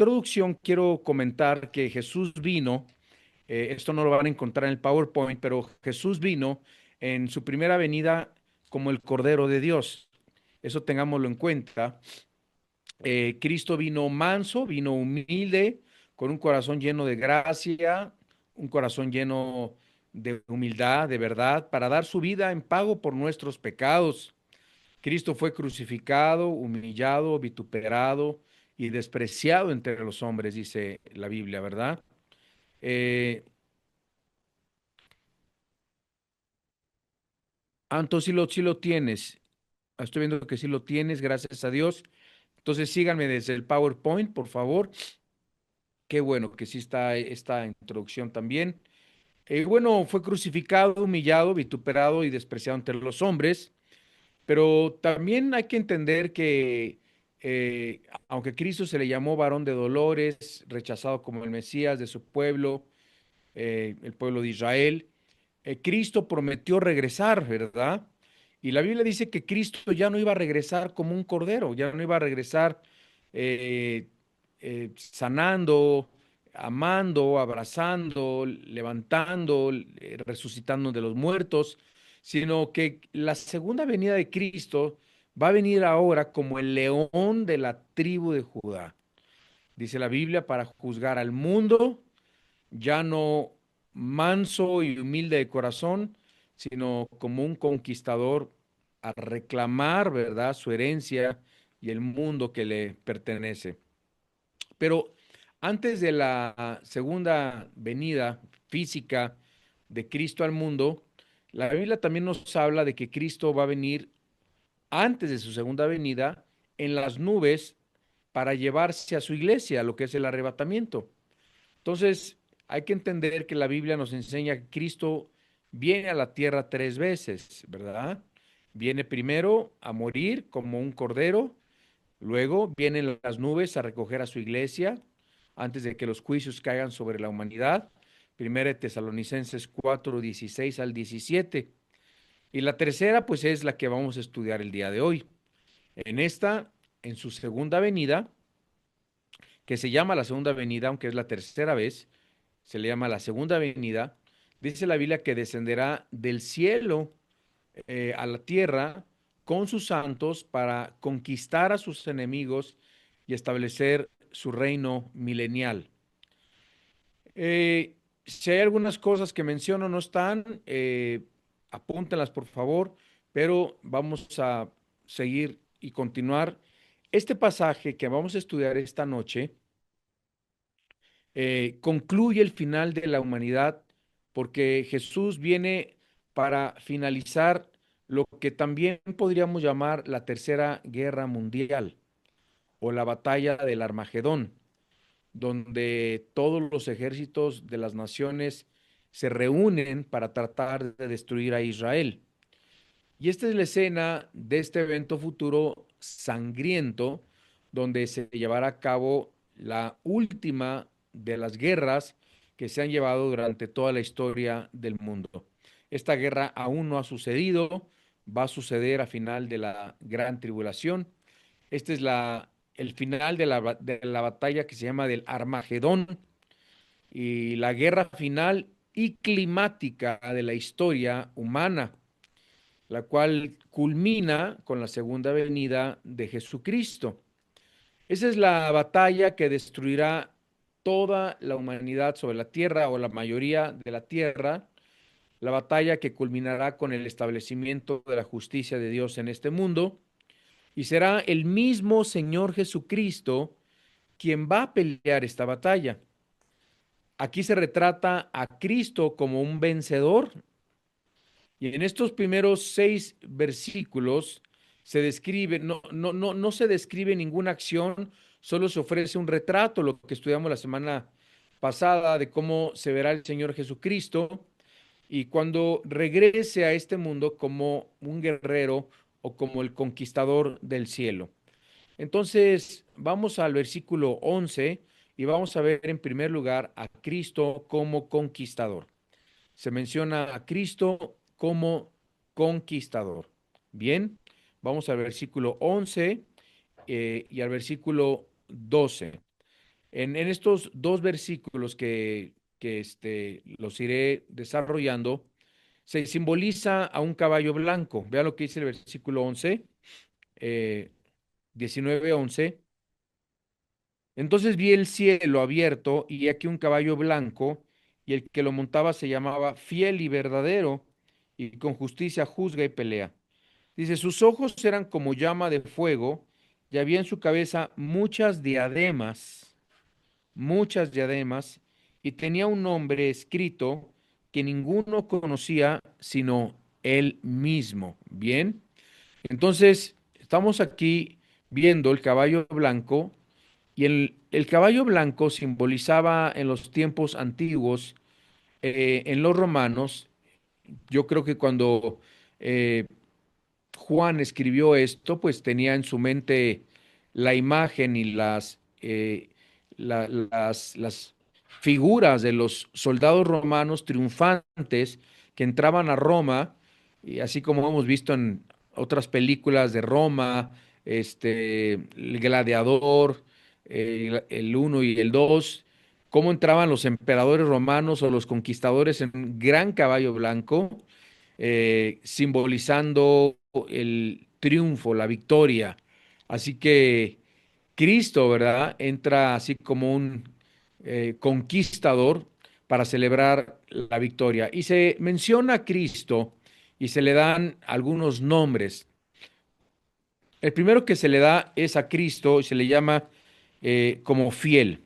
introducción quiero comentar que Jesús vino, esto no lo van a encontrar en el PowerPoint, pero Jesús vino en su primera venida como el Cordero de Dios. Eso tengámoslo en cuenta. Cristo vino manso, vino humilde, con un corazón lleno de gracia, un corazón lleno de humildad, de verdad, para dar su vida en pago por nuestros pecados. Cristo fue crucificado, humillado, vituperado y despreciado entre los hombres, dice la Biblia, ¿verdad? Eh, entonces sí lo tienes. Estoy viendo que sí lo tienes, gracias a Dios. Entonces síganme desde el PowerPoint, por favor. Qué bueno que sí está esta introducción también. Bueno, fue crucificado, humillado, vituperado y despreciado entre los hombres. Pero también hay que entender que, aunque Cristo se le llamó varón de dolores, rechazado como el Mesías de su pueblo, el pueblo de Israel, Cristo prometió regresar, ¿verdad? Y la Biblia dice que Cristo ya no iba a regresar como un cordero, ya no iba a regresar eh, sanando, amando, abrazando, levantando, resucitando de los muertos, sino que la segunda venida de Cristo va a venir ahora como el león de la tribu de Judá. Dice la Biblia, para juzgar al mundo, ya no manso y humilde de corazón, sino como un conquistador a reclamar, ¿verdad?, su herencia y el mundo que le pertenece. Pero antes de la segunda venida física de Cristo al mundo, la Biblia también nos habla de que Cristo va a venir antes de su segunda venida en las nubes para llevarse a su iglesia, lo que es el arrebatamiento. Entonces, hay que entender que la Biblia nos enseña que Cristo viene a la tierra tres veces, ¿verdad? Viene primero a morir como un cordero, luego vienen las nubes a recoger a su iglesia antes de que los juicios caigan sobre la humanidad. Primera de Tesalonicenses 4, 16 al 17. Y la tercera, pues es la que vamos a estudiar el día de hoy. En esta, en su segunda venida, que se llama la segunda venida, aunque es la tercera vez, se le llama la segunda venida, dice la Biblia que descenderá del cielo a la tierra con sus santos para conquistar a sus enemigos y establecer su reino milenial. Si hay algunas cosas que menciono no están, apúntenlas por favor, pero vamos a seguir y continuar. Este pasaje que vamos a estudiar esta noche concluye el final de la humanidad porque Jesús viene para finalizar lo que también podríamos llamar la Tercera Guerra Mundial o la batalla del Armagedón, donde todos los ejércitos de las naciones se reúnen para tratar de destruir a Israel. Y esta es la escena de este evento futuro sangriento, donde se llevará a cabo la última de las guerras que se han llevado durante toda la historia del mundo. Esta guerra aún no ha sucedido, va a suceder a final de la gran tribulación. Este es el final de la batalla que se llama del Armagedón y la guerra final y climática de la historia humana, la cual culmina con la segunda venida de Jesucristo. Esa es la batalla que destruirá toda la humanidad sobre la tierra o la mayoría de la tierra, la batalla que culminará con el establecimiento de la justicia de Dios en este mundo, y será el mismo Señor Jesucristo quien va a pelear esta batalla. Aquí se retrata a Cristo como un vencedor. Y en estos primeros 6 versículos se describe, no se describe ninguna acción, solo se ofrece un retrato, lo que estudiamos la semana pasada, de cómo se verá el Señor Jesucristo y cuando regrese a este mundo como un guerrero o como el conquistador del cielo. Entonces, vamos al versículo 11 y vamos a ver en primer lugar a Cristo como conquistador. Se menciona a Cristo como conquistador. Bien, vamos al versículo 11 y al versículo 12. En estos dos versículos que los iré desarrollando, se simboliza a un caballo blanco. Vean lo que dice el versículo 11, eh, 19:11. Entonces vi el cielo abierto y aquí un caballo blanco, y el que lo montaba se llamaba Fiel y Verdadero, y con justicia juzga y pelea. Dice, sus ojos eran como llama de fuego, y había en su cabeza muchas diademas, y tenía un nombre escrito que ninguno conocía sino él mismo. Bien, entonces estamos aquí viendo el caballo blanco, y el caballo blanco simbolizaba en los tiempos antiguos, en los romanos. Yo creo que cuando eh, Juan escribió esto, pues tenía en su mente la imagen y las figuras de los soldados romanos triunfantes que entraban a Roma, y así como hemos visto en otras películas de Roma, El Gladiador, el 1 y el 2, cómo entraban los emperadores romanos o los conquistadores en un gran caballo blanco, simbolizando el triunfo, la victoria. Así que Cristo, ¿verdad? Entra así como un conquistador para celebrar la victoria. Y se menciona a Cristo y se le dan algunos nombres. El primero que se le da es a Cristo y se le llama como fiel.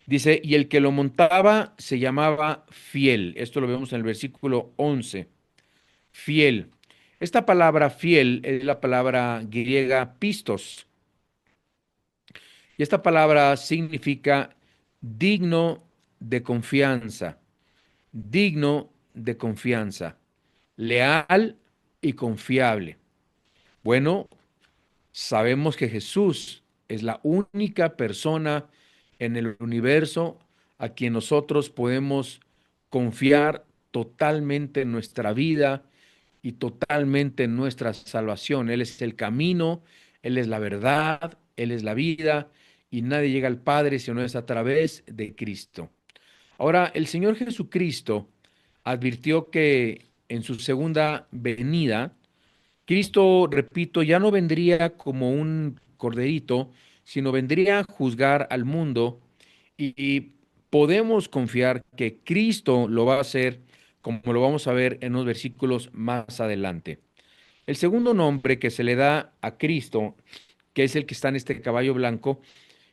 Dice, y el que lo montaba se llamaba fiel. Esto lo vemos en el versículo 11. Fiel. Esta palabra fiel es la palabra griega pistos. Y esta palabra significa digno de confianza, digno de confianza, leal y confiable. Bueno, sabemos que Jesús es la única persona en el universo a quien nosotros podemos confiar totalmente en nuestra vida y totalmente en nuestra salvación. Él es el camino, Él es la verdad, Él es la vida, y nadie llega al Padre si no es a través de Cristo. Ahora, el Señor Jesucristo advirtió que en su segunda venida, Cristo, repito, ya no vendría como un corderito, sino vendría a juzgar al mundo, y podemos confiar que Cristo lo va a hacer, como lo vamos a ver en los versículos más adelante. El segundo nombre que se le da a Cristo, que es el que está en este caballo blanco,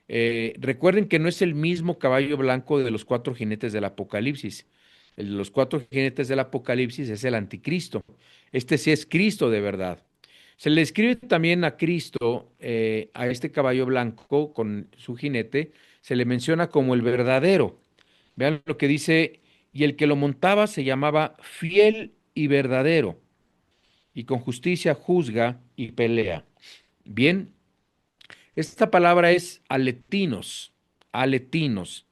recuerden que no es el mismo caballo blanco de los cuatro jinetes del Apocalipsis. El de los cuatro jinetes del Apocalipsis es el anticristo. Este sí es Cristo de verdad. Se le escribe también a Cristo, a este caballo blanco con su jinete, se le menciona como el verdadero. Vean lo que dice, y el que lo montaba se llamaba fiel y verdadero, y con justicia juzga y pelea. Bien, esta palabra es aletinos, aletinos.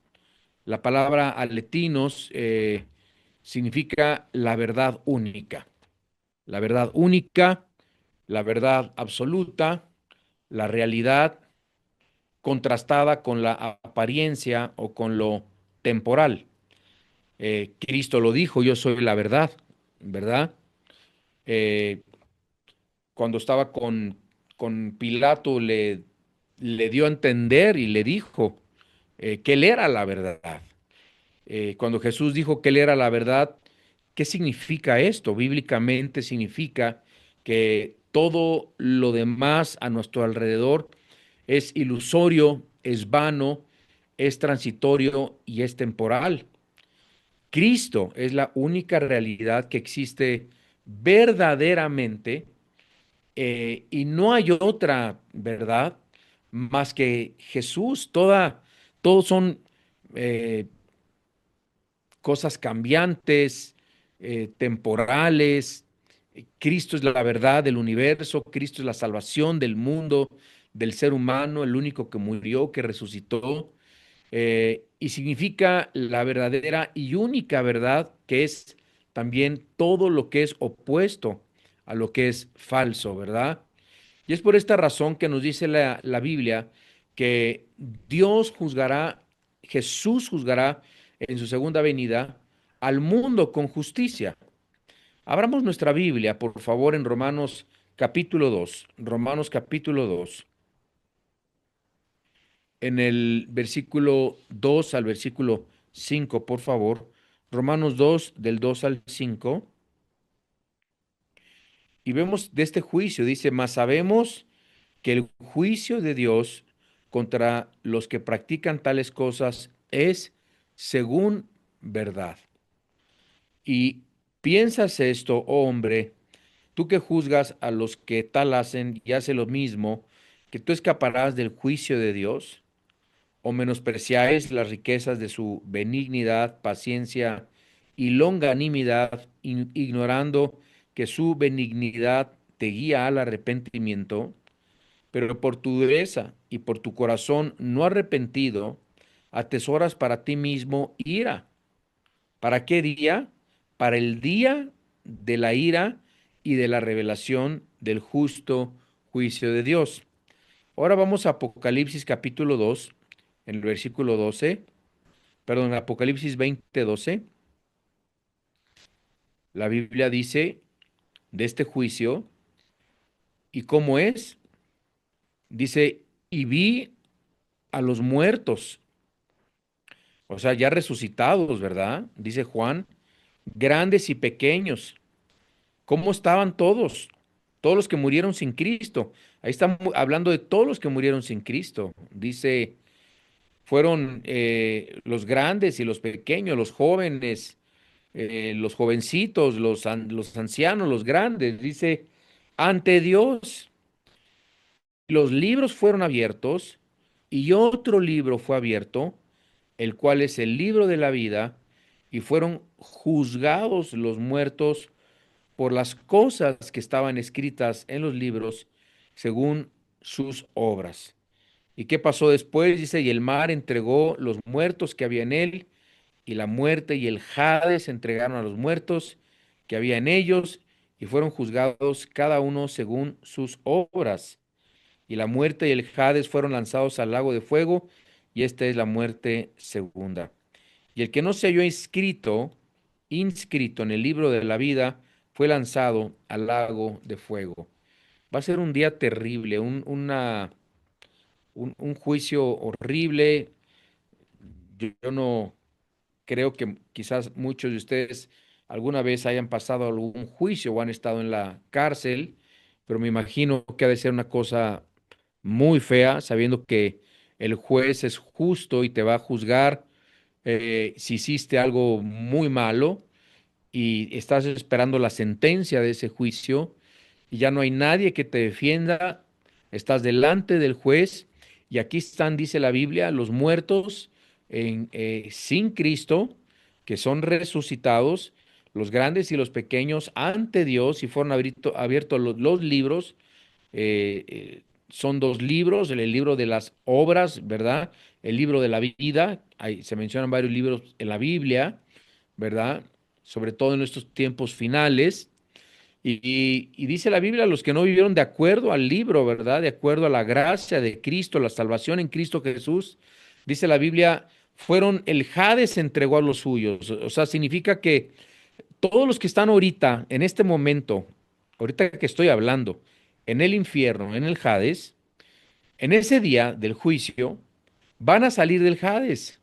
La palabra aletinos significa la verdad única, la verdad absoluta, la realidad contrastada con la apariencia o con lo temporal. Cristo lo dijo, yo soy la verdad, ¿verdad? Eh, Cuando estaba con Pilato, le dio a entender y le dijo que él era la verdad. Cuando Jesús dijo que él era la verdad, ¿qué significa esto? Bíblicamente significa que todo lo demás a nuestro alrededor es ilusorio, es vano, es transitorio y es temporal. Cristo es la única realidad que existe verdaderamente, y no hay otra verdad más que Jesús. Todos son eh, cosas cambiantes, temporales. Cristo es la verdad del universo, Cristo es la salvación del mundo, del ser humano, el único que murió, que resucitó, y significa la verdadera y única verdad, que es también todo lo que es opuesto a lo que es falso, ¿verdad? Y es por esta razón que nos dice la Biblia que Dios juzgará, Jesús juzgará en su segunda venida al mundo con justicia. Abramos nuestra Biblia, por favor, en Romanos capítulo 2. Romanos capítulo 2. En el versículo 2 al versículo 5, por favor. Romanos 2, del 2 al 5. Y vemos de este juicio, dice, mas sabemos que el juicio de Dios contra los que practican tales cosas es según verdad. Y piensas esto, oh hombre, tú que juzgas a los que tal hacen y hace lo mismo, que tú escaparás del juicio de Dios, o menospreciáis las riquezas de su benignidad, paciencia y longanimidad, ignorando que su benignidad te guía al arrepentimiento, pero por tu dureza y por tu corazón no arrepentido, atesoras para ti mismo ira. ¿Para qué día? Para el día de la ira y de la revelación del justo juicio de Dios. Ahora vamos a Apocalipsis capítulo 2, en el versículo 12, perdón, Apocalipsis 20, 12. La Biblia dice de este juicio, ¿y cómo es? Dice, y vi a los muertos, o sea, ya resucitados, ¿verdad? Dice Juan, grandes y pequeños. ¿Cómo estaban todos? Todos los que murieron sin Cristo. Ahí está hablando de todos los que murieron sin Cristo. Dice, fueron los grandes y los pequeños, los jóvenes, los jovencitos, los ancianos, los grandes. Dice, ante Dios, los libros fueron abiertos y otro libro fue abierto, el cual es el libro de la vida, y fueron juzgados los muertos por las cosas que estaban escritas en los libros según sus obras. ¿Y qué pasó después? Dice, y el mar entregó los muertos que había en él, y la muerte y el Hades entregaron a los muertos que había en ellos, y fueron juzgados cada uno según sus obras. Y la muerte y el Hades fueron lanzados al lago de fuego, y esta es la muerte segunda. Y el que no se halló inscrito en el libro de la vida, fue lanzado al lago de fuego. Va a ser un día terrible, un juicio horrible. Yo no creo que quizás muchos de ustedes alguna vez hayan pasado algún juicio o han estado en la cárcel, pero me imagino que ha de ser una cosa muy fea, sabiendo que el juez es justo y te va a juzgar si hiciste algo muy malo y estás esperando la sentencia de ese juicio y ya no hay nadie que te defienda, estás delante del juez y aquí están, dice la Biblia, los muertos sin Cristo, que son resucitados, los grandes y los pequeños ante Dios y fueron abiertos los libros. Son dos libros, el libro de las obras, ¿verdad? El libro de la vida, se mencionan varios libros en la Biblia, ¿verdad? Sobre todo en estos tiempos finales. Y dice la Biblia, los que no vivieron de acuerdo al libro, ¿verdad? De acuerdo a la gracia de Cristo, la salvación en Cristo Jesús, dice la Biblia, fueron, el Hades entregó a los suyos. O sea, significa que todos los que están ahorita, en este momento, ahorita que estoy hablando, en el infierno, en el Hades, en ese día del juicio, van a salir del Hades,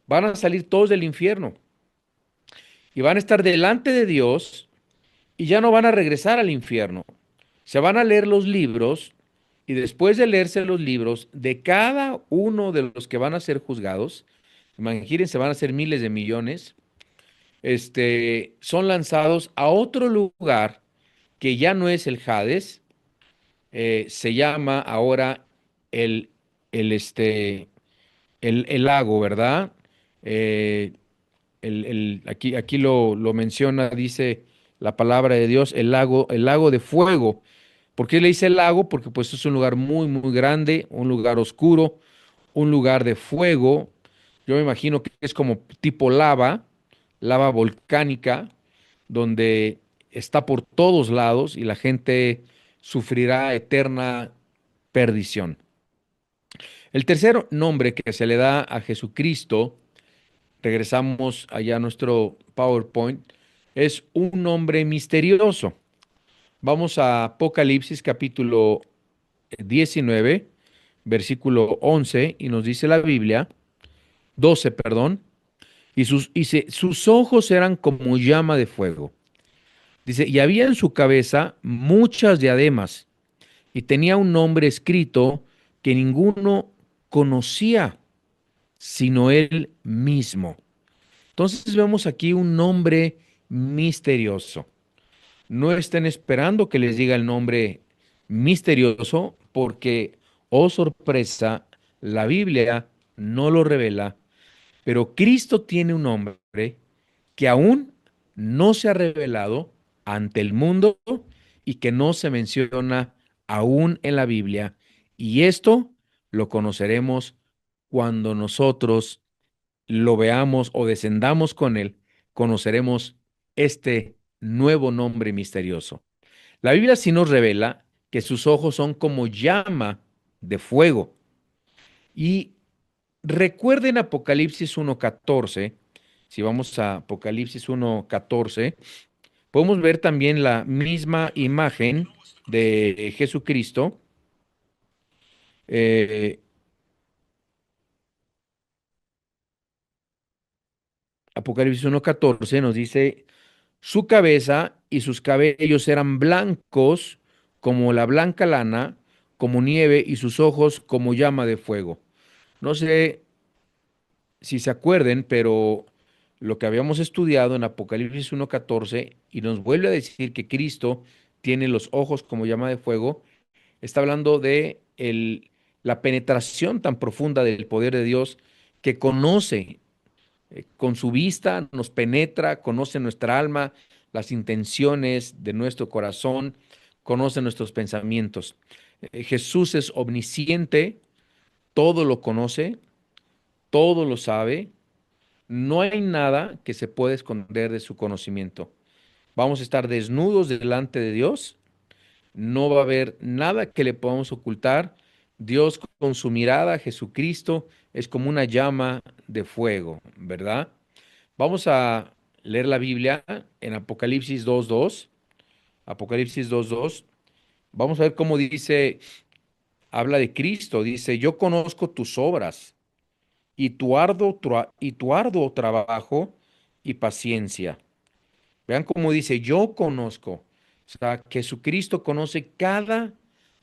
van a salir todos del infierno y van a estar delante de Dios y ya no van a regresar al infierno. Se van a leer los libros y después de leerse los libros de cada uno de los que van a ser juzgados, imagínense, van a ser miles de millones, son lanzados a otro lugar que ya no es el Hades, se llama ahora el, el, este, el lago, ¿verdad? Eh, aquí lo menciona, dice la palabra de Dios, el lago de fuego. ¿Por qué le dice el lago? Porque pues es un lugar muy, muy grande, un lugar oscuro, un lugar de fuego. Yo me imagino que es como tipo lava, lava volcánica, donde está por todos lados y la gente sufrirá eterna perdición. El tercer nombre que se le da a Jesucristo, regresamos allá a nuestro PowerPoint, es un nombre misterioso. Vamos a Apocalipsis capítulo 19, versículo 11, y nos dice la Biblia, 12, perdón, sus ojos eran como llama de fuego. Dice, y había en su cabeza muchas diademas, y tenía un nombre escrito que ninguno conocía, sino él mismo. Entonces vemos aquí un nombre misterioso. No estén esperando que les diga el nombre misterioso porque, oh sorpresa, la Biblia no lo revela, pero Cristo tiene un nombre que aún no se ha revelado ante el mundo y que no se menciona aún en la Biblia. Y esto lo conoceremos cuando nosotros lo veamos o descendamos con él, conoceremos este nuevo nombre misterioso. La Biblia sí nos revela que sus ojos son como llama de fuego. Y recuerden Apocalipsis 1:14, si vamos a Apocalipsis 1:14, podemos ver también la misma imagen de Jesucristo. Eh, Apocalipsis 1:14 nos dice, su cabeza y sus cabellos eran blancos como la blanca lana, como nieve, y sus ojos como llama de fuego. No sé si se acuerden, pero lo que habíamos estudiado en Apocalipsis 1:14 y nos vuelve a decir que Cristo tiene los ojos como llama de fuego, está hablando de la penetración tan profunda del poder de Dios que conoce con su vista, nos penetra, conoce nuestra alma, las intenciones de nuestro corazón, conoce nuestros pensamientos. Jesús es omnisciente, todo lo conoce, todo lo sabe. No hay nada que se pueda esconder de su conocimiento. Vamos a estar desnudos delante de Dios. No va a haber nada que le podamos ocultar. Dios con su mirada, Jesucristo, es como una llama de fuego, ¿verdad? Vamos a leer la Biblia en Apocalipsis 2:2. Apocalipsis 2:2. Vamos a ver cómo dice, habla de Cristo. Dice, yo conozco tus obras y tu arduo trabajo y paciencia. Vean cómo dice, yo conozco. O sea, Jesucristo conoce cada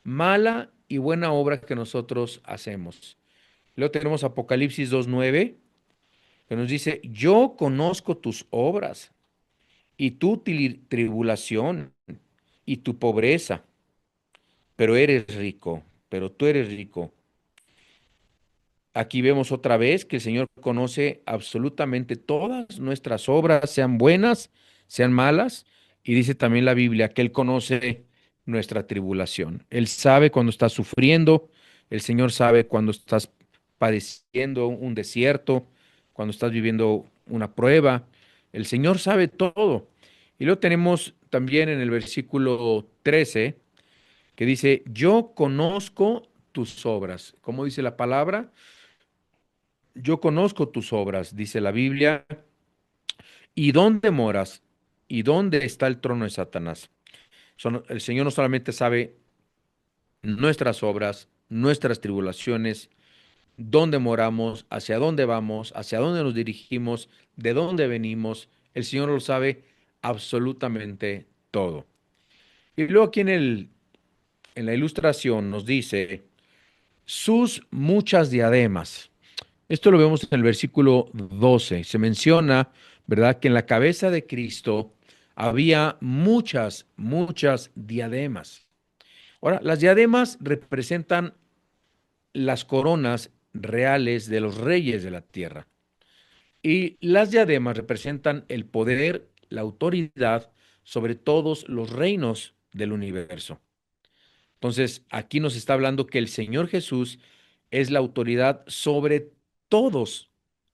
mala y buena obra que nosotros hacemos. Luego tenemos Apocalipsis 2:9, que nos dice, yo conozco tus obras y tu tribulación y tu pobreza, pero eres rico, pero tú eres rico. Aquí vemos otra vez que el Señor conoce absolutamente todas nuestras obras, sean buenas, sean malas, y dice también la Biblia que Él conoce nuestra tribulación. Él sabe cuando estás sufriendo, el Señor sabe cuando estás padeciendo un desierto, cuando estás viviendo una prueba, el Señor sabe todo. Y lo tenemos también en el versículo 13, que dice, yo conozco tus obras. ¿Cómo dice la palabra? Yo conozco tus obras, dice la Biblia, y dónde moras y dónde está el trono de Satanás. El Señor no solamente sabe nuestras obras, nuestras tribulaciones, dónde moramos, hacia dónde nos dirigimos, de dónde venimos. El Señor lo sabe absolutamente todo. Y luego aquí en la ilustración nos dice, sus muchas diademas. Esto lo vemos en el versículo 12. Se menciona, ¿verdad?, que en la cabeza de Cristo había muchas diademas. Ahora, las diademas representan las coronas reales de los reyes de la tierra. Y las diademas representan el poder, la autoridad sobre todos los reinos del universo. Entonces, aquí nos está hablando que el Señor Jesús es la autoridad sobre todos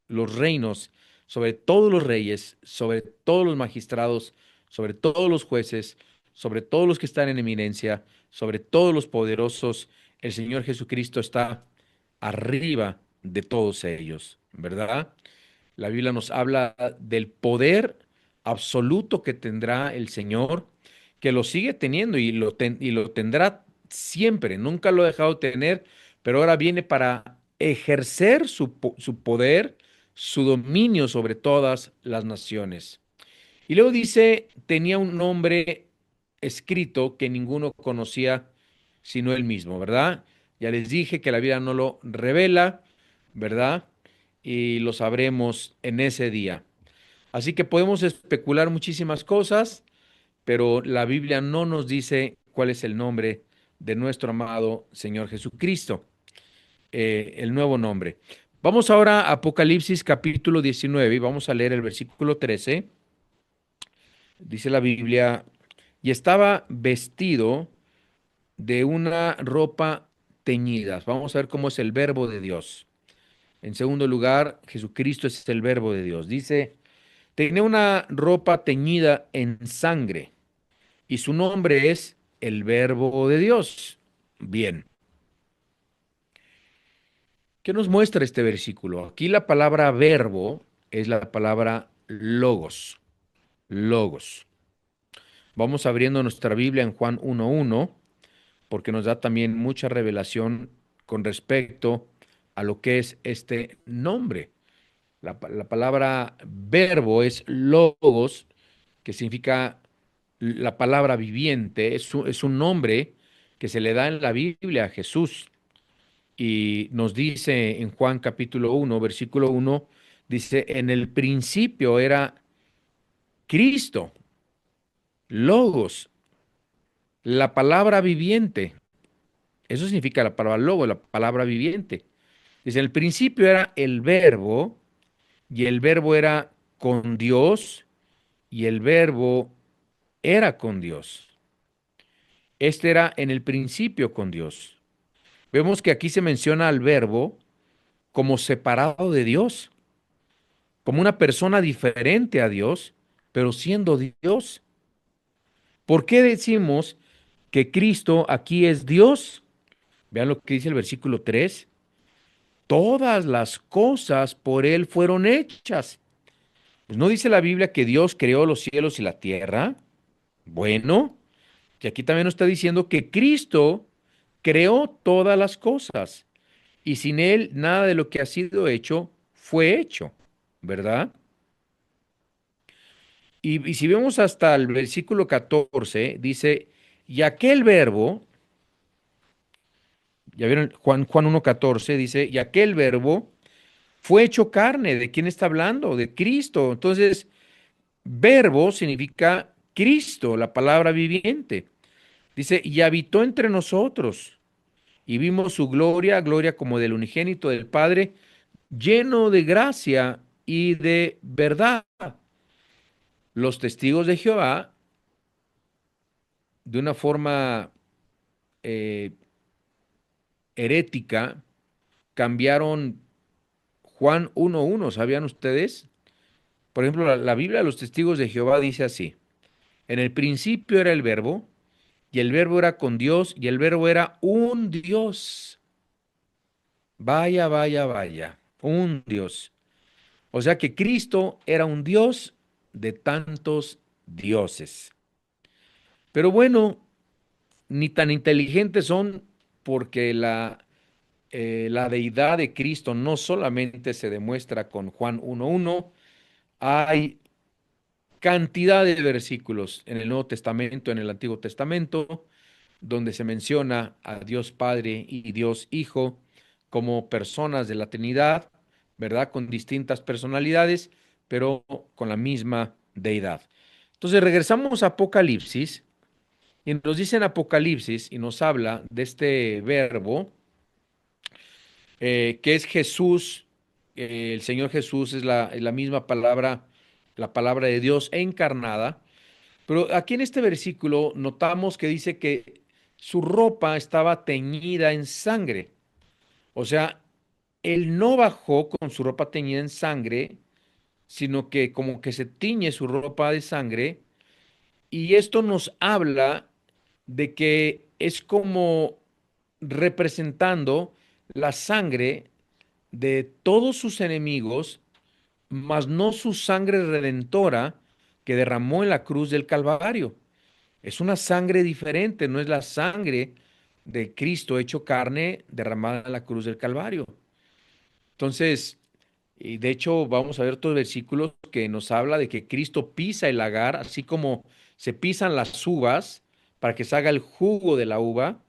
los reinos, sobre todos los reyes, sobre todos los magistrados, sobre todos los jueces, sobre todos los que están en eminencia, sobre todos los poderosos. El Señor Jesucristo está arriba de todos ellos, ¿verdad? La Biblia nos habla del poder absoluto que tendrá el Señor, que lo sigue teniendo y lo tendrá siempre, nunca lo ha dejado de tener, pero ahora viene para ejercer su poder, su dominio sobre todas las naciones. Y luego dice, tenía un nombre escrito que ninguno conocía sino él mismo, ¿verdad? Ya les dije que la Biblia no lo revela, ¿verdad? Y lo sabremos en ese día. Así que podemos especular muchísimas cosas, pero la Biblia no nos dice cuál es el nombre de nuestro amado Señor Jesucristo, el nuevo nombre. Vamos ahora a Apocalipsis capítulo 19 y vamos a leer el versículo 13. Dice la Biblia, y estaba vestido de una ropa teñida. Vamos a ver cómo es el verbo de Dios. En segundo lugar, Jesucristo es el verbo de Dios. Dice, tenía una ropa teñida en sangre y su nombre es el verbo de Dios. Bien, ¿qué nos muestra este versículo? Aquí la palabra verbo es la palabra logos. Logos. Vamos abriendo nuestra Biblia en Juan 1:1 porque nos da también mucha revelación con respecto a lo que es este nombre. La palabra verbo es logos, que significa la palabra viviente, es un nombre que se le da en la Biblia a Jesús. Y nos dice en Juan capítulo 1, versículo 1, dice, en el principio era Cristo, logos, la palabra viviente. Eso significa la palabra logo, la palabra viviente. Dice, en el principio era el verbo, y el verbo era con Dios, y el verbo era con Dios. Este era en el principio con Dios. Vemos que aquí se menciona al verbo como separado de Dios, como una persona diferente a Dios, pero siendo Dios. ¿Por qué decimos que Cristo aquí es Dios? Vean lo que dice el versículo 3. Todas las cosas por Él fueron hechas. Pues no dice la Biblia que Dios creó los cielos y la tierra. Bueno, que aquí también nos está diciendo que Cristo creó todas las cosas y sin Él nada de lo que ha sido hecho fue hecho, ¿verdad? Y si vemos hasta el versículo 14, dice, y aquel verbo, ya vieron Juan 1:14, dice, y aquel verbo fue hecho carne. ¿De quién está hablando? De Cristo. Entonces, verbo significa Cristo, la palabra viviente. Dice, y habitó entre nosotros, y vimos su gloria, gloria como del unigénito del Padre, lleno de gracia y de verdad. Los testigos de Jehová, de una forma eh, herética, cambiaron Juan 1:1. ¿Sabían ustedes? Por ejemplo, la Biblia de los testigos de Jehová dice así, en el principio era el verbo, y el verbo era con Dios, y el verbo era un Dios. Vaya, vaya, vaya, un Dios. O sea que Cristo era un Dios de tantos dioses. Pero bueno, ni tan inteligentes son porque la deidad de Cristo no solamente se demuestra con Juan 1:1, hay cantidad de versículos en el Nuevo Testamento, en el Antiguo Testamento, donde se menciona a Dios Padre y Dios Hijo como personas de la Trinidad, ¿verdad? Con distintas personalidades, pero con la misma deidad. Entonces regresamos a Apocalipsis y nos dice en Apocalipsis y nos habla de este verbo que es Jesús, el Señor Jesús es la misma palabra, la palabra de Dios encarnada. Pero aquí en este versículo notamos que dice que su ropa estaba teñida en sangre. O sea, él no bajó con su ropa teñida en sangre, sino que como que se tiñe su ropa de sangre. Y esto nos habla de que es como representando la sangre de todos sus enemigos, mas no su sangre redentora que derramó en la cruz del Calvario. Es una sangre diferente, no es la sangre de Cristo hecho carne derramada en la cruz del Calvario. Entonces, y de hecho vamos a ver otros versículos que nos habla de que Cristo pisa el lagar, así como se pisan las uvas para que se haga el jugo de la uva.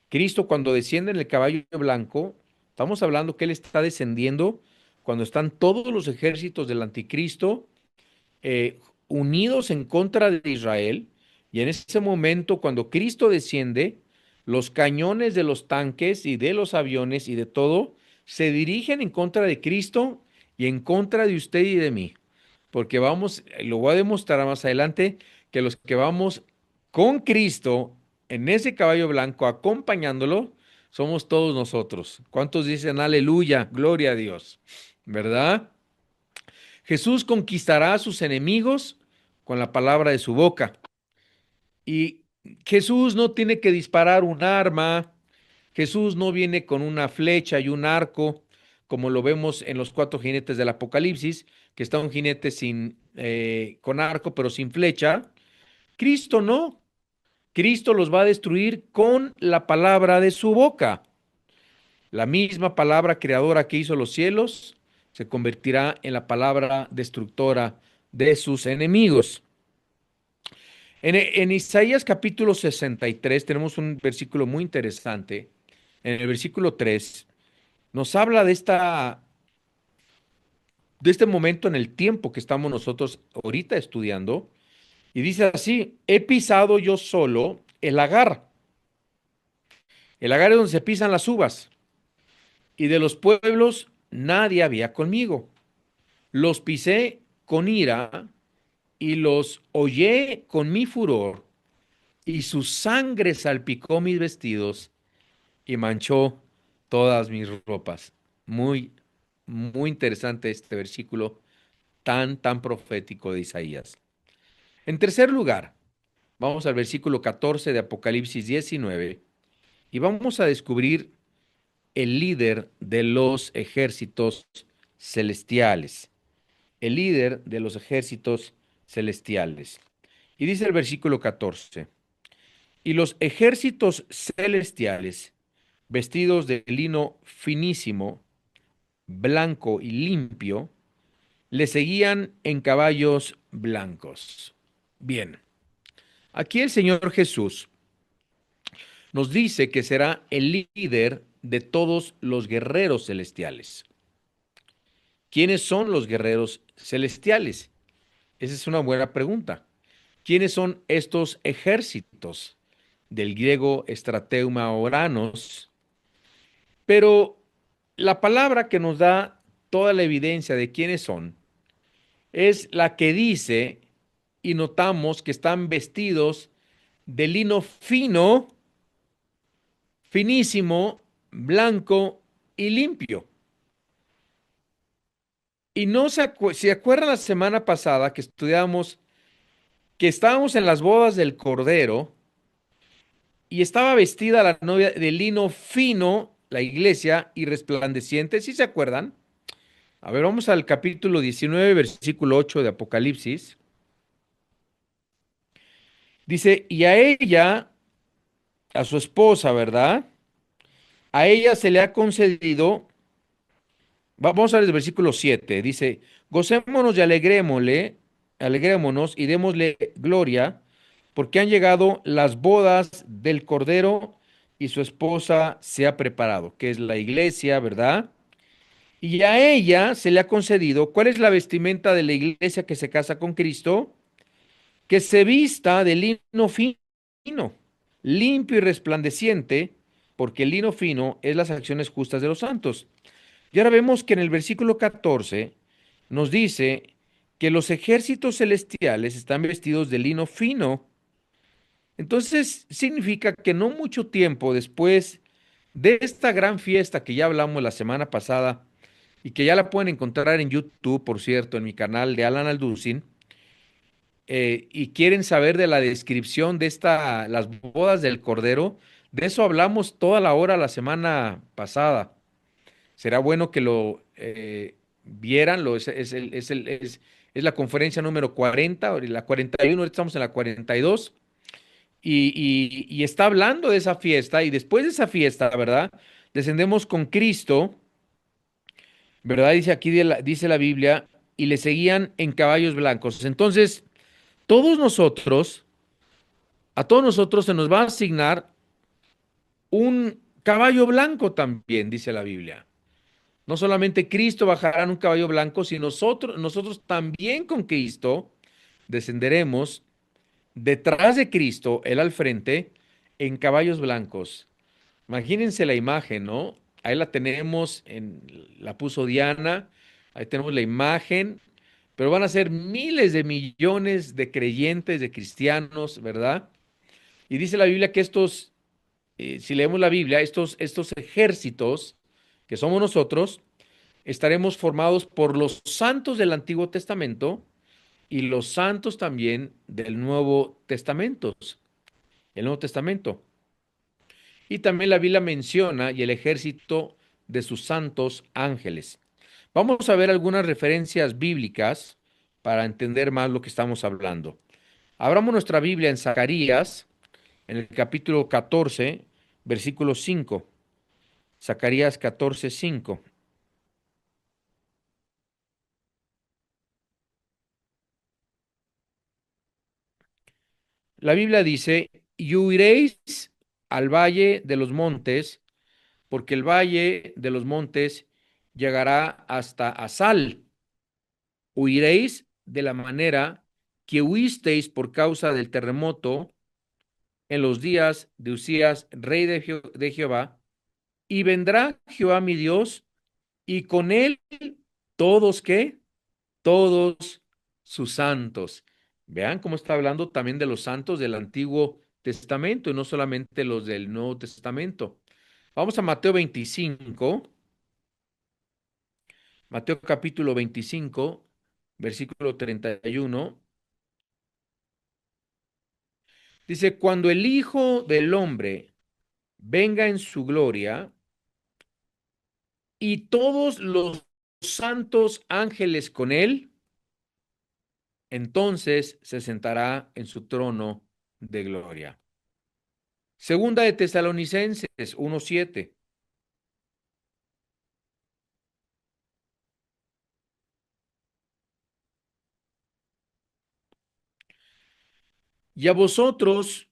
Cristo cuando desciende en el caballo blanco, estamos hablando que Él está descendiendo cuando están todos los ejércitos del anticristo eh, unidos en contra de Israel. Y en ese momento, cuando Cristo desciende, los cañones de los tanques y de los aviones y de todo se dirigen en contra de Cristo y en contra de usted y de mí. Porque vamos, lo voy a demostrar más adelante, que los que vamos con Cristo en ese caballo blanco acompañándolo, somos todos nosotros. ¿Cuántos dicen aleluya, gloria a Dios? ¿Verdad? Jesús conquistará a sus enemigos con la palabra de su boca. Y Jesús no tiene que disparar un arma, Jesús no viene con una flecha y un arco, como lo vemos en los cuatro jinetes del Apocalipsis, que está un jinete con arco, pero sin flecha. Cristo no. Cristo los va a destruir con la palabra de su boca. La misma palabra creadora que hizo los cielos se convertirá en la palabra destructora de sus enemigos. En Isaías capítulo 63 tenemos un versículo muy interesante. En el versículo 3 nos habla de este momento en el tiempo que estamos nosotros ahorita estudiando. Y dice así, he pisado yo solo el lagar. El lagar es donde se pisan las uvas. Y de los pueblos nadie había conmigo. Los pisé con ira y los hollé con mi furor, y su sangre salpicó mis vestidos y manchó todas mis ropas. Muy, muy interesante este versículo tan profético de Isaías. En tercer lugar, vamos al versículo 14 de Apocalipsis 19 y vamos a descubrir el líder de los ejércitos celestiales. El líder de los ejércitos celestiales. Y dice el versículo 14, y los ejércitos celestiales, vestidos de lino finísimo, blanco y limpio, le seguían en caballos blancos. Bien, aquí el Señor Jesús nos dice que será el líder de todos los guerreros celestiales. ¿Quiénes son los guerreros celestiales? Esa es una buena pregunta. ¿Quiénes son estos ejércitos? Del griego estrateuma oranos. Pero la palabra que nos da toda la evidencia de quiénes son es la que dice, y notamos que están vestidos de lino fino, finísimo, blanco y limpio. Y no se acuerdan la semana pasada que estudiamos que estábamos en las bodas del Cordero y estaba vestida la novia de lino fino, la iglesia, y resplandeciente, ¿sí se acuerdan? A ver, vamos al capítulo 19, versículo 8 de Apocalipsis. Dice, y a ella, a su esposa, ¿verdad? A ella se le ha concedido, vamos a ver el versículo 7, dice, gocémonos y alegrémonos y démosle gloria, porque han llegado las bodas del Cordero y su esposa se ha preparado, que es la iglesia, ¿verdad? Y a ella se le ha concedido, ¿cuál es la vestimenta de la iglesia que se casa con Cristo? Que se vista de lino fino, limpio y resplandeciente, porque el lino fino es las acciones justas de los santos. Y ahora vemos que en el versículo 14 nos dice que los ejércitos celestiales están vestidos de lino fino. Entonces significa que no mucho tiempo después de esta gran fiesta que ya hablamos la semana pasada y que ya la pueden encontrar en YouTube, por cierto, en mi canal de Alan Alducin, y quieren saber de la descripción de las bodas del Cordero, de eso hablamos toda la hora la semana pasada. Será bueno que lo vieran, es la conferencia número 40, la 41, ahorita estamos en la 42, y está hablando de esa fiesta, y después de esa fiesta, ¿verdad? Descendemos con Cristo, ¿verdad? Dice aquí, dice la Biblia, y le seguían en caballos blancos. Entonces, todos nosotros, a todos nosotros se nos va a asignar un caballo blanco también, dice la Biblia. No solamente Cristo bajará en un caballo blanco, sino nosotros también con Cristo descenderemos detrás de Cristo, él al frente, en caballos blancos. Imagínense la imagen, ¿no? Ahí la tenemos, la puso Diana, ahí tenemos la imagen, pero van a ser miles de millones de creyentes, de cristianos, ¿verdad? Y dice la Biblia que si leemos la Biblia, estos ejércitos que somos nosotros, estaremos formados por los santos del Antiguo Testamento y los santos también del Nuevo Testamento, el Nuevo Testamento. Y también la Biblia menciona y el ejército de sus santos ángeles. Vamos a ver algunas referencias bíblicas para entender más lo que estamos hablando. Abramos nuestra Biblia en Zacarías, en el capítulo 14, versículo 5. Zacarías 14, 5. La Biblia dice, y huiréis al valle de los montes, porque el valle de los montes llegará hasta Asal. Huiréis de la manera que huisteis por causa del terremoto en los días de Usías, rey de Jehová, y vendrá Jehová mi Dios, y con él todos, ¿qué? Todos sus santos. Vean cómo está hablando también de los santos del Antiguo Testamento y no solamente los del Nuevo Testamento. Vamos a Mateo 25, Mateo capítulo 25, versículo 31. Dice, cuando el Hijo del Hombre venga en su gloria y todos los santos ángeles con él, entonces se sentará en su trono de gloria. Segunda de Tesalonicenses 1:7. Y a vosotros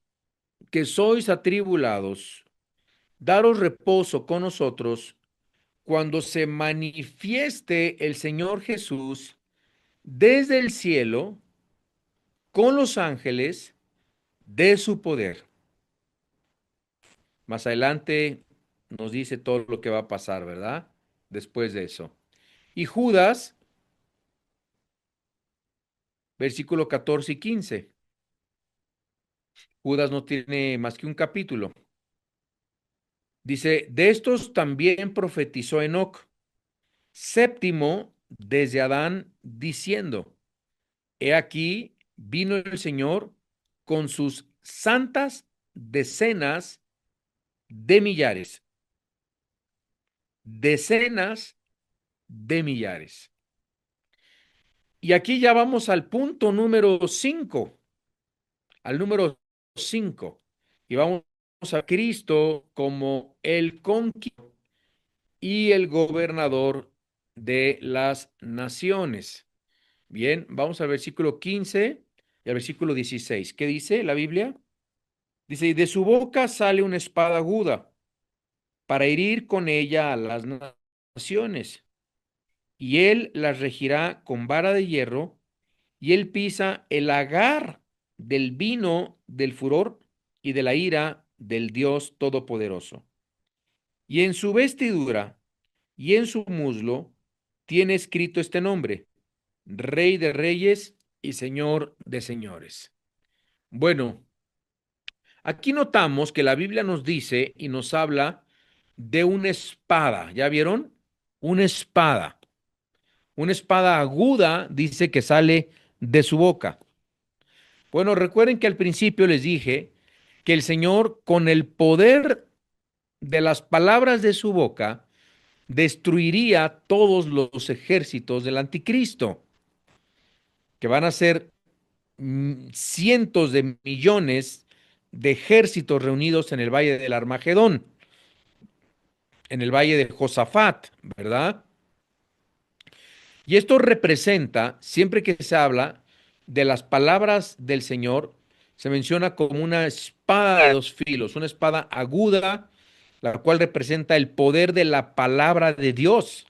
que sois atribulados, daros reposo con nosotros cuando se manifieste el Señor Jesús desde el cielo con los ángeles de su poder. Más adelante nos dice todo lo que va a pasar, ¿verdad? Después de eso. Y Judas, versículo 14 y 15. Judas no tiene más que un capítulo. Dice, de estos también profetizó Enoc, séptimo desde Adán, diciendo, he aquí, vino el Señor con sus santas decenas de millares, decenas de millares. Y aquí ya vamos al punto número 5, al número 5, y vamos a Cristo como el conquistador y el gobernador de las naciones. Bien, vamos al versículo 15 y al versículo 16. ¿Qué dice la Biblia? Dice, y de su boca sale una espada aguda para herir con ella a las naciones, y él las regirá con vara de hierro, y él pisa el lagar del vino del furor y de la ira del Dios Todopoderoso. Y en su vestidura y en su muslo tiene escrito este nombre: Rey de Reyes y Señor de Señores. Bueno, aquí notamos que la Biblia nos dice y nos habla de una espada. ¿Ya vieron? Una espada. Una espada aguda dice que sale de su boca. Bueno, recuerden que al principio les dije que el Señor, con el poder de las palabras de su boca, destruiría todos los ejércitos del anticristo, que van a ser cientos de millones de ejércitos reunidos en el valle del Armagedón, en el valle de Josafat, ¿verdad? Y esto representa, siempre que se habla de las palabras del Señor, se menciona como una espada de dos filos, una espada aguda, la cual representa el poder de la palabra de Dios.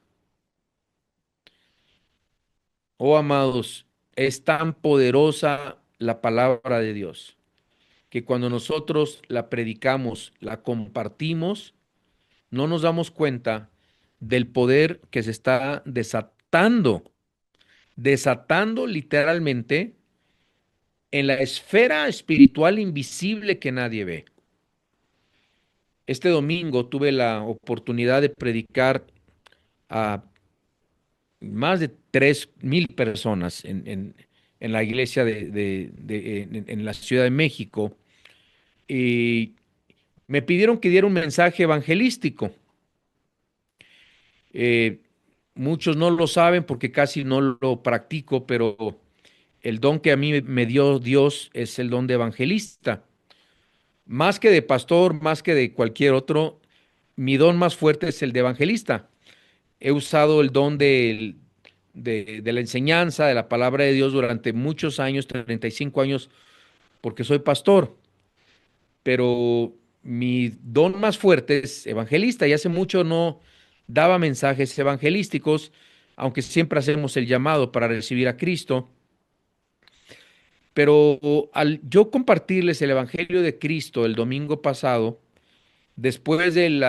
Oh, amados, es tan poderosa la palabra de Dios que cuando nosotros la predicamos, la compartimos, no nos damos cuenta del poder que se está desatando literalmente en la esfera espiritual invisible que nadie ve. Este domingo tuve la oportunidad de predicar a más de 3,000 personas en la iglesia en la Ciudad de México y me pidieron que diera un mensaje evangelístico. Eh, Muchos no lo saben porque casi no lo practico, pero el don que a mí me dio Dios es el don de evangelista. Más que de pastor, más que de cualquier otro, mi don más fuerte es el de evangelista. He usado el don de la enseñanza, de la palabra de Dios durante muchos años, 35 años, porque soy pastor, pero mi don más fuerte es evangelista y hace mucho no daba mensajes evangelísticos, aunque siempre hacemos el llamado para recibir a Cristo. Pero al yo compartirles el Evangelio de Cristo el domingo pasado, después de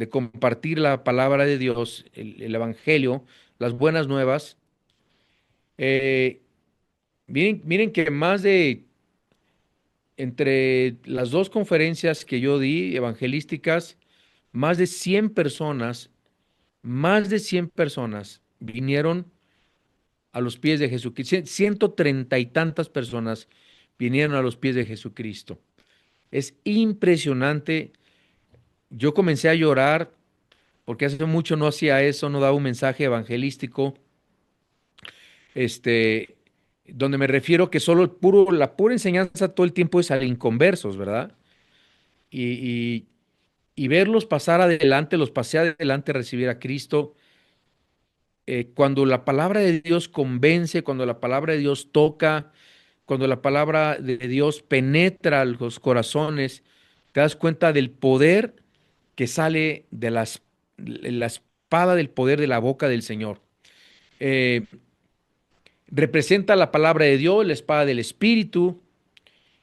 compartir la palabra de Dios, el Evangelio, las buenas nuevas, eh, miren que entre las dos conferencias que yo di, evangelísticas, más de 100 personas, más de 100 personas vinieron a los pies de Jesucristo. 130 y tantas personas vinieron a los pies de Jesucristo. Es impresionante. Yo comencé a llorar porque hace mucho no hacía eso, no daba un mensaje evangelístico, este, donde me refiero que solo la pura enseñanza todo el tiempo es a inconversos, ¿verdad? Y, y, y verlos pasar adelante, los pasé adelante a recibir a Cristo. Cuando la palabra de Dios convence, cuando la palabra de Dios toca, cuando la palabra de Dios penetra los corazones, te das cuenta del poder que sale de la espada del poder de la boca del Señor. Eh, Representa la palabra de Dios, la espada del Espíritu.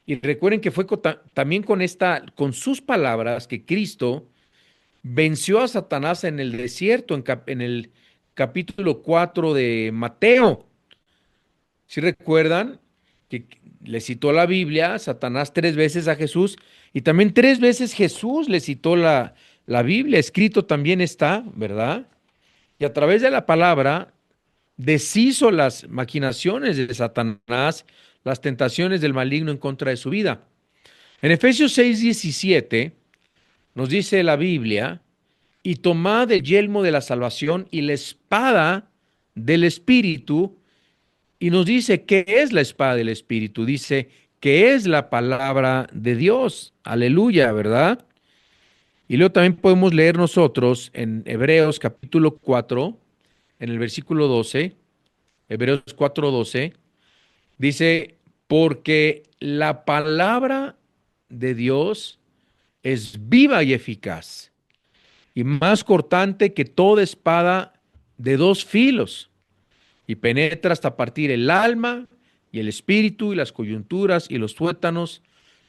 Y recuerden que fue también con sus palabras que Cristo venció a Satanás en el desierto, en el capítulo 4 de Mateo. Si recuerdan que le citó la Biblia, Satanás 3 veces a Jesús, y también 3 veces Jesús le citó la Biblia, escrito también está, ¿verdad? Y a través de la palabra deshizo las maquinaciones de Satanás, las tentaciones del maligno en contra de su vida. En Efesios 6:17 nos dice la Biblia, y tomad el yelmo de la salvación y la espada del Espíritu, y nos dice qué es la espada del Espíritu, dice que es la palabra de Dios, aleluya, ¿verdad? Y luego también podemos leer nosotros en Hebreos capítulo 4, en el versículo 12, Hebreos 4:12, dice, porque la palabra de Dios es viva y eficaz y más cortante que toda espada de dos filos y penetra hasta partir el alma y el espíritu y las coyunturas y los tuétanos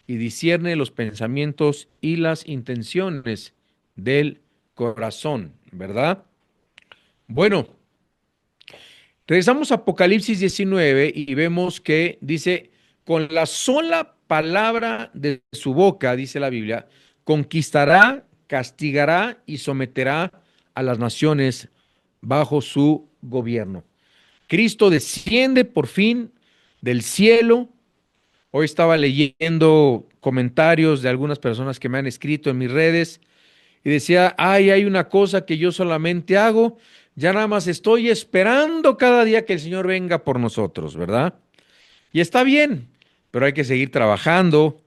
y discierne los pensamientos y las intenciones del corazón, ¿verdad? Bueno, regresamos a Apocalipsis 19 y vemos que dice, con la sola palabra de su boca, dice la Biblia, conquistará, castigará y someterá a las naciones bajo su gobierno. Cristo desciende por fin del cielo. Hoy estaba leyendo comentarios de algunas personas que me han escrito en mis redes y decía, ay, hay una cosa que yo solamente hago, ya nada más estoy esperando cada día que el Señor venga por nosotros, ¿verdad? Y está bien, pero hay que seguir trabajando,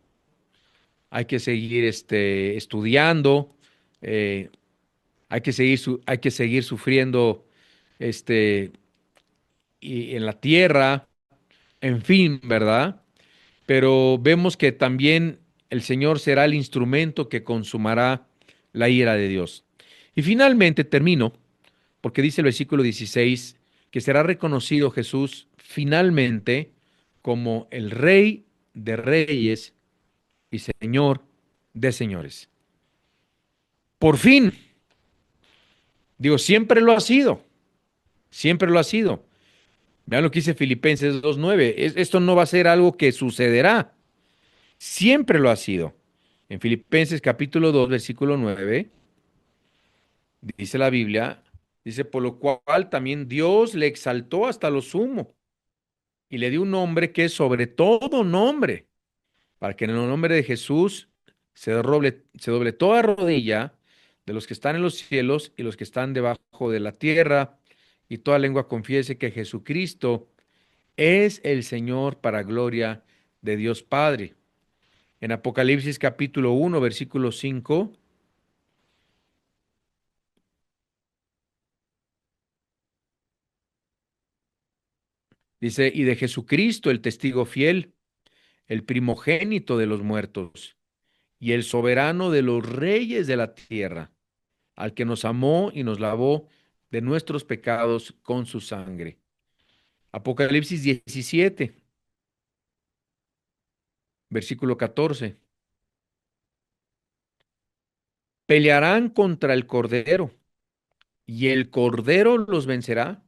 hay que seguir estudiando, eh, hay que seguir sufriendo este, en la tierra, en fin, ¿verdad? Pero vemos que también el Señor será el instrumento que consumará la ira de Dios. Y finalmente termino, porque dice el versículo 16, que será reconocido Jesús finalmente como el Rey de Reyes y Señor de Señores. Por fin, digo, siempre lo ha sido. Vean lo que dice Filipenses 2:9. Esto no va a ser algo que sucederá, siempre lo ha sido. En Filipenses capítulo 2, versículo 9, dice la Biblia, dice, por lo cual también Dios le exaltó hasta lo sumo y le dio un nombre que es sobre todo nombre, para que en el nombre de Jesús se doble toda rodilla de los que están en los cielos y los que están debajo de la tierra, y toda lengua confiese que Jesucristo es el Señor para gloria de Dios Padre. En Apocalipsis capítulo 1, versículo 5, dice, y de Jesucristo, el testigo fiel, el primogénito de los muertos y el soberano de los reyes de la tierra, al que nos amó y nos lavó de nuestros pecados con su sangre. Apocalipsis 17, versículo 14. Pelearán contra el Cordero, y el Cordero los vencerá,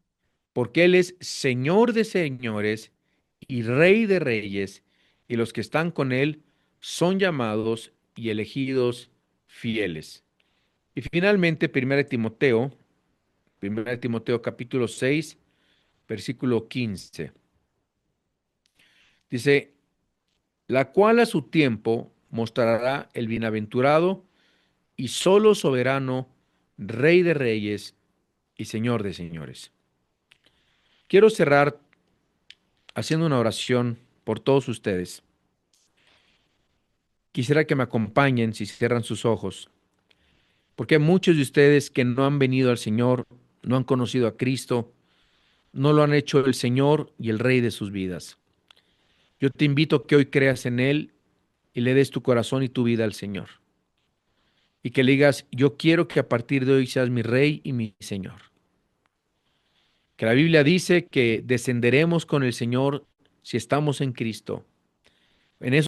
porque Él es Señor de señores y Rey de reyes, y los que están con Él son llamados y elegidos fieles. Y finalmente, 1 Timoteo capítulo 6, versículo 15. Dice, la cual a su tiempo mostrará el bienaventurado y solo soberano, Rey de reyes y Señor de señores. Quiero cerrar haciendo una oración por todos ustedes. Quisiera que me acompañen si cierran sus ojos, porque hay muchos de ustedes que no han venido al Señor, no han conocido a Cristo, no lo han hecho el Señor y el Rey de sus vidas. Yo te invito a que hoy creas en Él y le des tu corazón y tu vida al Señor. Y que le digas, yo quiero que a partir de hoy seas mi Rey y mi Señor. Que la Biblia dice que descenderemos con el Señor si estamos en Cristo. En eso